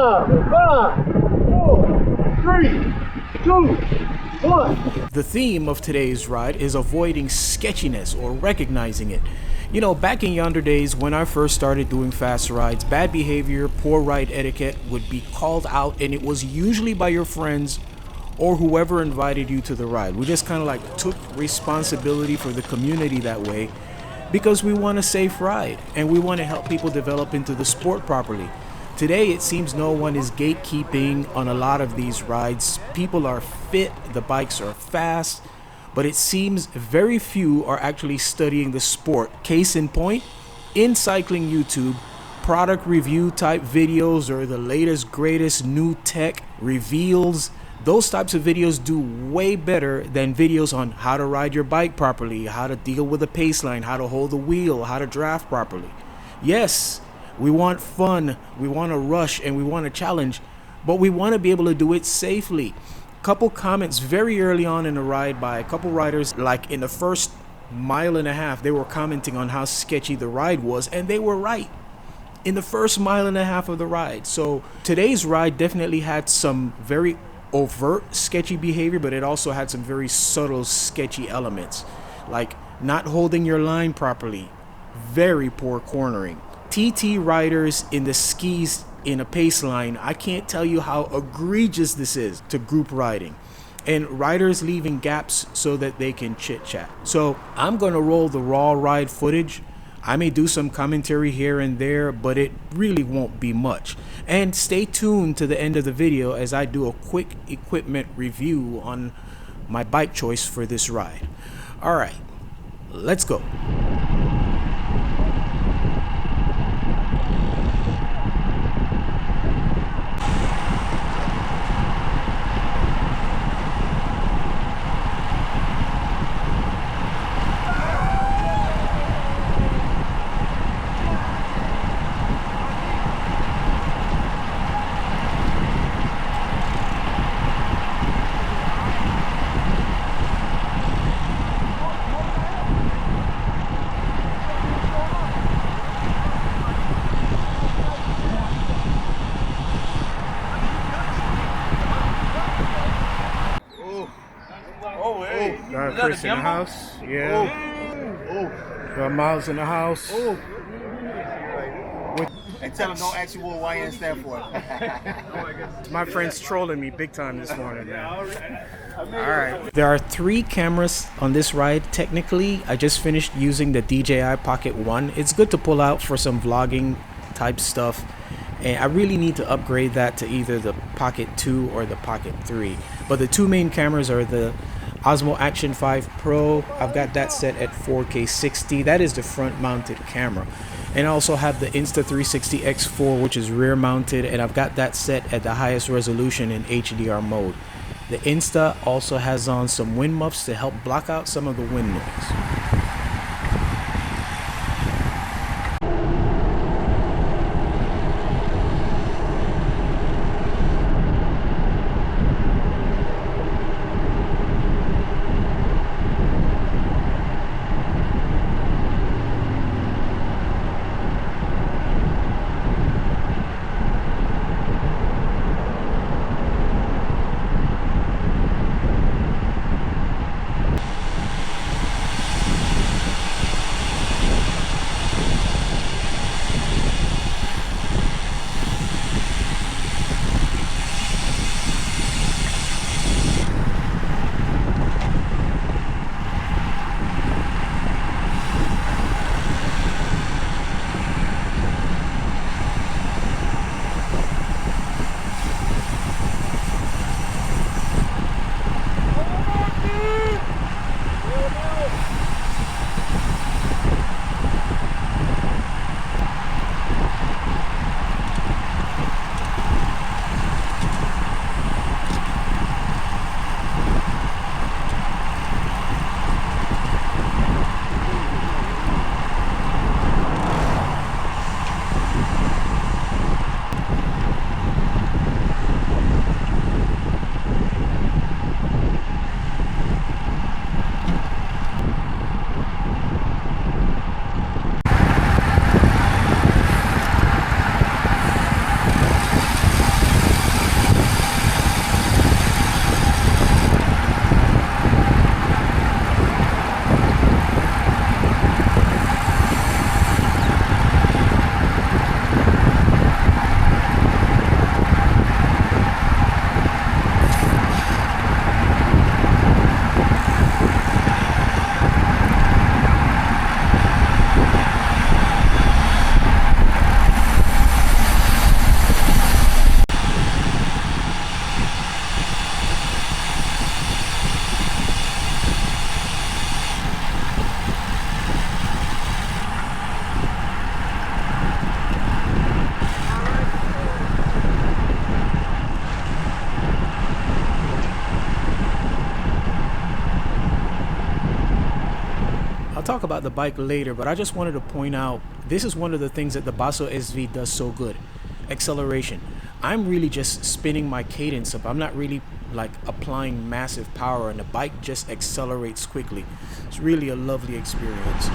5, 4, 3, 2, 1. The theme of today's ride is avoiding sketchiness or recognizing it. You know, back in yonder days when I first started doing fast rides, bad behavior, poor ride etiquette would be called out, and it was usually by your friends or whoever invited you to the ride. We just kind of like took responsibility for the community that way because we want a safe ride and we want to help people develop into the sport properly. Today, it seems no one is gatekeeping on a lot of these rides. People are fit, the bikes are fast, but it seems very few are actually studying the sport. Case in point, in cycling YouTube, product review type videos or the latest, greatest new tech reveals, those types of videos do way better than videos on how to ride your bike properly, how to deal with a pace line, how to hold the wheel, how to draft properly. Yes, we want fun, we want to rush, and we want to challenge, but we want to be able to do it safely. Couple comments very early on in the ride by a couple riders, like in the first mile and a half, they were commenting on how sketchy the ride was, and they were right in the first mile and a half of the ride. So today's ride definitely had some very overt sketchy behavior, but it also had some very subtle sketchy elements, like not holding your line properly, very poor cornering, TT riders in the skis in a pace line. I can't tell you how egregious this is to group riding, and riders leaving gaps so that they can chit chat. So I'm going to roll the raw ride footage. I may do some commentary here and there, but it really won't be much. And stay tuned to the end of the video as I do a quick equipment review on my bike choice for this ride. All right, let's go. Chris in the house, yeah. Got Miles in the house. And tell them don't ask you what YN stand for. My friend's trolling me big time this morning, man. Alright. There are 3 cameras on this ride. Technically, I just finished using the DJI Pocket 1. It's good to pull out for some vlogging type stuff. And I really need to upgrade that to either the Pocket 2 or the Pocket 3. But the 2 main cameras are the Osmo Action 5 Pro. I've got that set at 4K 60. That is the front mounted camera. And I also have the Insta360 X4, which is rear mounted, and I've got that set at the highest resolution in HDR mode. The Insta also has on some wind muffs to help block out some of the wind noise. talk about the bike later, but I just wanted to point out this is one of the things that the Basso SV does so good. Acceleration. I'm really just spinning my cadence up. I'm not really like applying massive power, and the bike just accelerates quickly. It's really a lovely experience.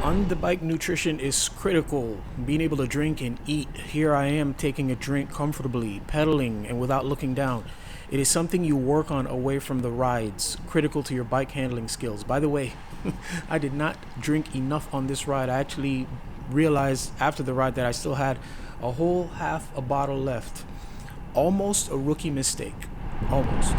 On the bike, nutrition is critical. Being able to drink and eat. Here I am taking a drink comfortably, pedaling and without looking down. It is something you work on away from the rides, critical to your bike handling skills. By the way, I did not drink enough on this ride. I actually realized after the ride that I still had a whole half a bottle left. Almost a rookie mistake. Almost.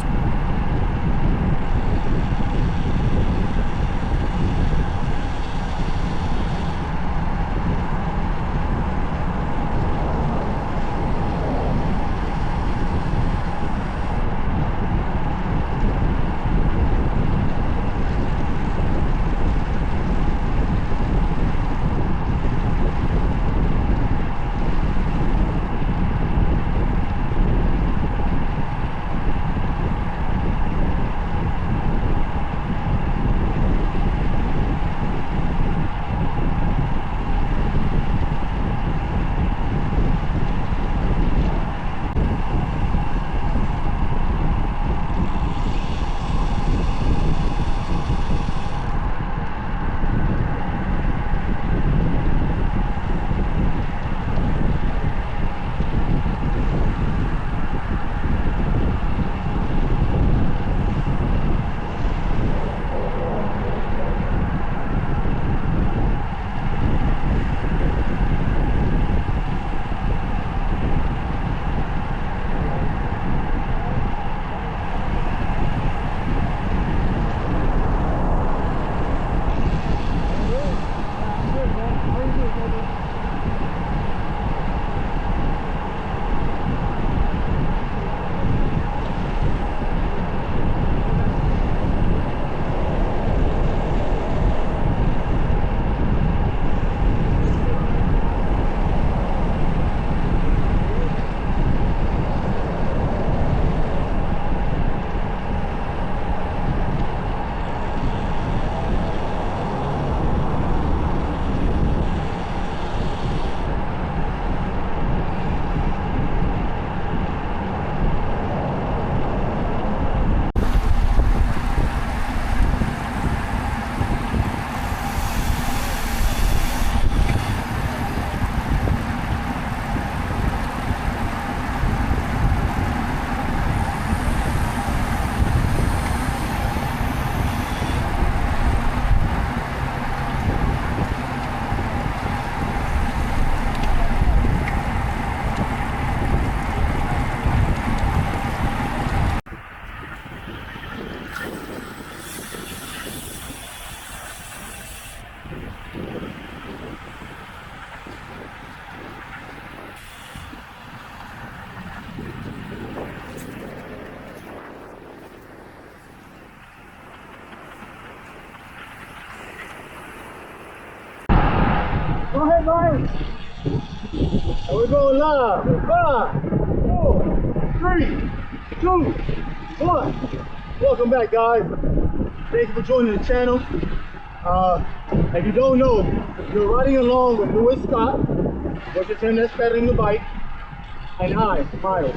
Go ahead, Ryan. And we're going live. 5, 4, 3, 2, 1. Welcome back, guys. Thank you for joining the channel. If you don't know, you're riding along with Lewis Scott, which is him that's pedaling the bike, and I, Miles.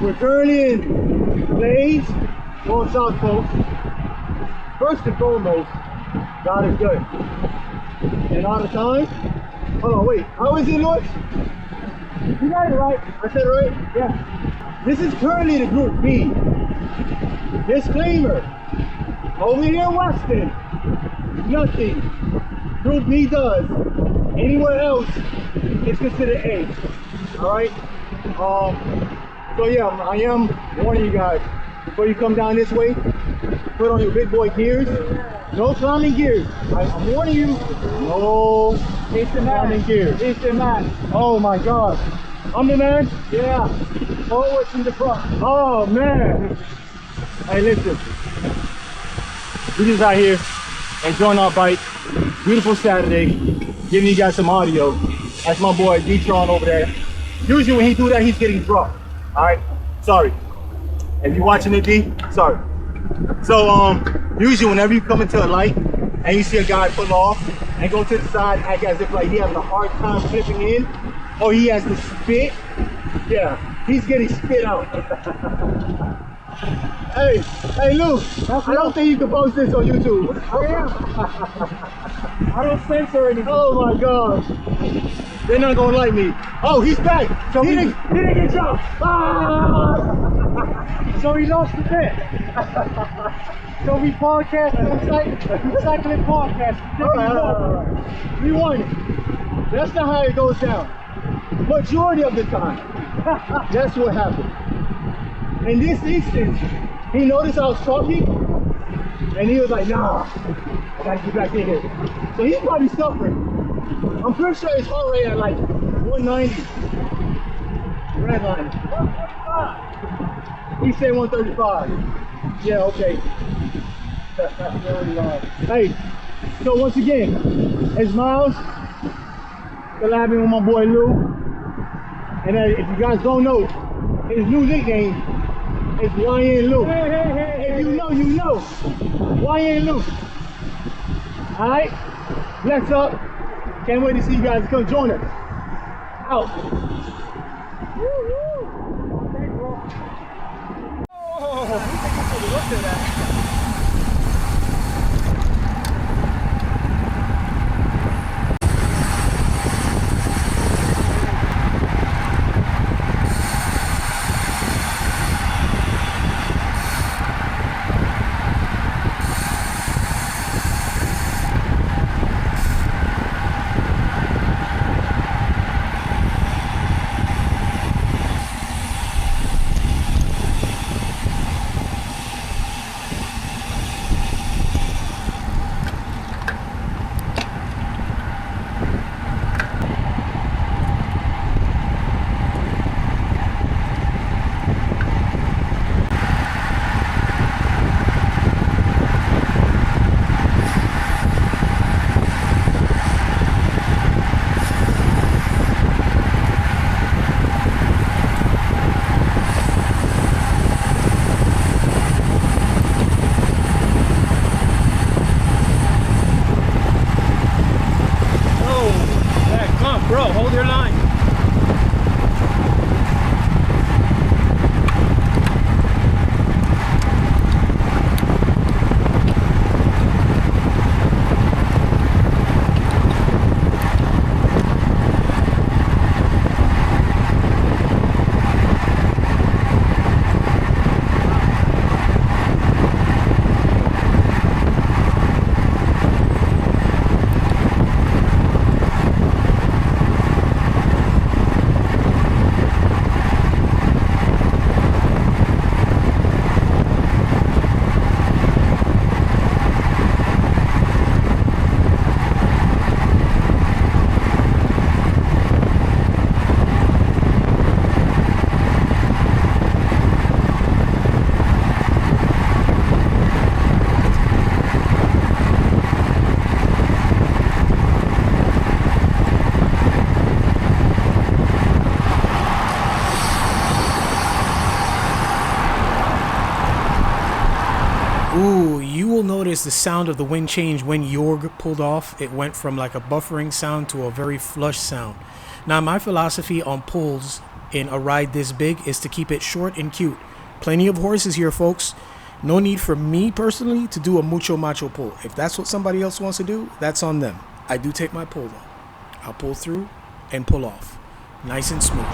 We're currently in Blaze, North South Coast. First and foremost, God is good. And all the time, hold on, wait, how is it, Lewis? You got it right. I said it right? Yeah. This is currently the Group B. Disclaimer, over here in Weston, nothing Group B does anywhere else is considered A. Alright? So yeah, I am warning you guys, before you come down this way, put on your big boy gears. No climbing gears. I'm warning you, no climbing gears. It's the man. Oh my God. I'm the man? Yeah. Always in the front. Oh man. Hey, listen. We just out here enjoying our bike. Beautiful Saturday. Giving you guys some audio. That's my boy D-Tron over there. Usually when he do that, he's getting drunk. Alright? Sorry. If you're watching it, D, sorry. So usually whenever you come into a light and you see a guy pull off and go to the side, act as if like he having a hard time flipping in, or he has to spit, yeah, he's getting spit out. Hey Lou, I don't think you can post this on YouTube. I am. I don't censor anything. Oh my God. They're not gonna like me. Oh, he's back. So he didn't get jumped. Ah! So he lost the bet. So we podcast on cycling podcast. All right. We won it. That's not how it goes down. Majority of the time, that's what happened. In this instance, he noticed I was talking, and he was like, nah, I gotta get back in here. So he's probably suffering. I'm pretty sure his heart rate at like 190. Red line. 135. He said 135. Yeah, okay. Hey, so once again, it's Miles, collabing with my boy Lou. And if you guys don't know, his new nickname is YN Lou. If you know, you know. YN Lou. Alright? Bless up. Can't wait to see you guys come join us. Out. Bro, hold your line. Ooh, you will notice the sound of the wind change when Jorg pulled off. It went from like a buffering sound to a very flush sound. Now, my philosophy on pulls in a ride this big is to keep it short and cute. Plenty of horses here, folks. No need for me personally to do a mucho macho pull. If that's what somebody else wants to do, that's on them. I do take my pull though. I'll pull through and pull off. Nice and smooth.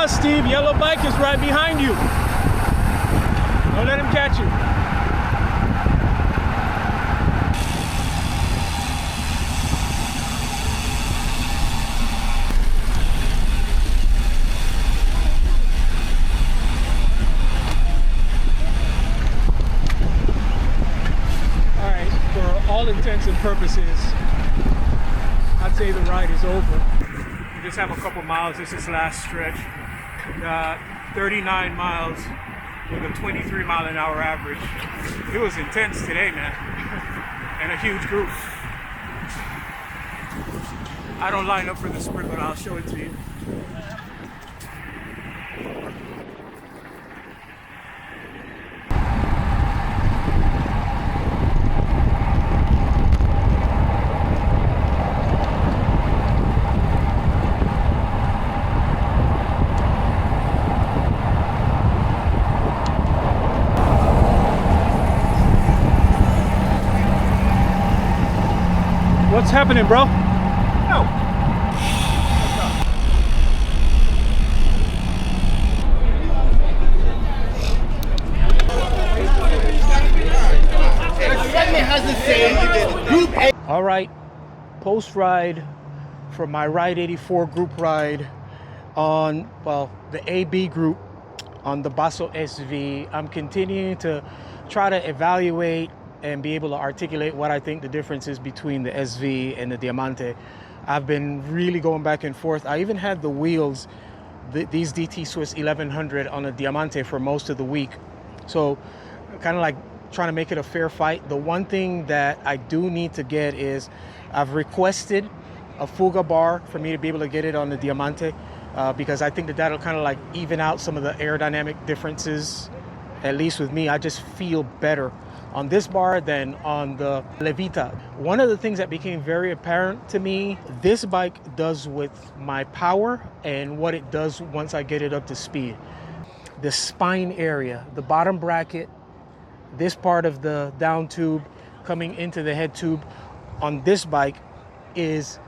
Steve, yellow bike is right behind you. Don't let him catch you. All right, for all intents and purposes, I'd say the ride is over. We just have a couple miles. This is the last stretch. 39 miles with a 23-mile-an-hour average. It was intense today, man, and a huge group. I don't line up for the sprint, but I'll show it to you. What's happening, bro? All right, post-ride for my Ride 84 group ride on, well, the AB group on the Basso SV. I'm continuing to try to evaluate and be able to articulate what I think the difference is between the SV and the Diamante. I've been really going back and forth. I even had the wheels, these DT Swiss 1100 on a Diamante for most of the week. So kind of like trying to make it a fair fight. The one thing that I do need to get is I've requested a Fuga bar for me to be able to get it on the Diamante because I think that'll kind of like even out some of the aerodynamic differences. At least with me, I just feel better on this bar than on the Levita. One of the things that became very apparent to me, this bike does with my power and what it does once I get it up to speed. The spine area, the bottom bracket, this part of the down tube coming into the head tube on this bike is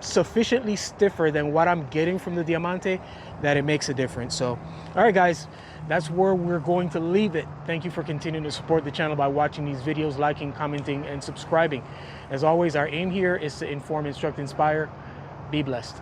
sufficiently stiffer than what I'm getting from the Diamante that it makes a difference. So, all right, guys, that's where we're going to leave it. Thank you for continuing to support the channel by watching these videos, liking, commenting, and subscribing. As always, our aim here is to inform, instruct, inspire. Be blessed.